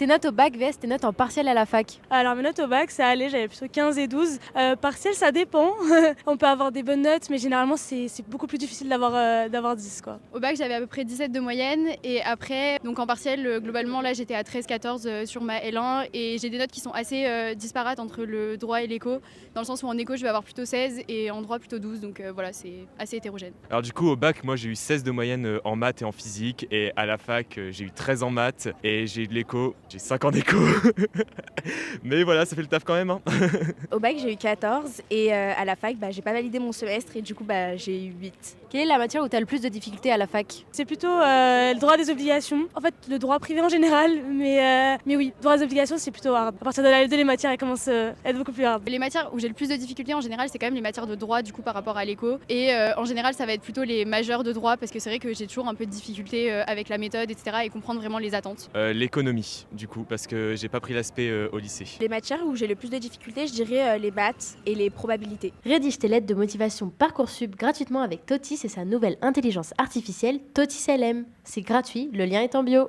Tes notes au bac vs tes notes en partiel à la fac? Alors mes notes au bac, ça allait, j'avais plutôt 15 et 12. Partiel, ça dépend. On peut avoir des bonnes notes, mais généralement c'est beaucoup plus difficile d'avoir 10 quoi. Au bac, j'avais à peu près 17 de moyenne et après, donc en partiel, globalement, là, j'étais à 13-14 sur ma L1 et j'ai des notes qui sont assez disparates entre le droit et l'éco, dans le sens où en éco, je vais avoir plutôt 16 et en droit plutôt 12, donc voilà, c'est assez hétérogène. Alors du coup au bac moi j'ai eu 16 de moyenne en maths et en physique et à la fac j'ai eu 13 en maths et j'ai eu de l'éco, j'ai 5 en éco. Mais voilà ça fait le taf quand même hein. Au bac, j'ai eu 14 et à la fac, j'ai pas validé mon semestre et du coup, j'ai eu 8. Quelle est la matière où tu as le plus de difficultés à la fac? C'est plutôt le droit des obligations. En fait, le droit privé en général, mais oui, droit des obligations, c'est plutôt hard. À partir de la L2, les matières elles commencent à être beaucoup plus hard. Les matières où j'ai le plus de difficultés en général, c'est quand même les matières de droit du coup par rapport à l'éco. Et en général, ça va être plutôt les majeures de droit parce que c'est vrai que j'ai toujours un peu de difficulté avec la méthode, etc. et comprendre vraiment les attentes. L'économie du coup parce que j'ai pas pris l'aspect au lycée. Les matières où j'ai le plus de difficultés, je dirais les maths et les probabilités. Rédige tes lettres de motivation Parcoursup gratuitement avec Totis et sa nouvelle intelligence artificielle Totis LM. C'est gratuit, le lien est en bio.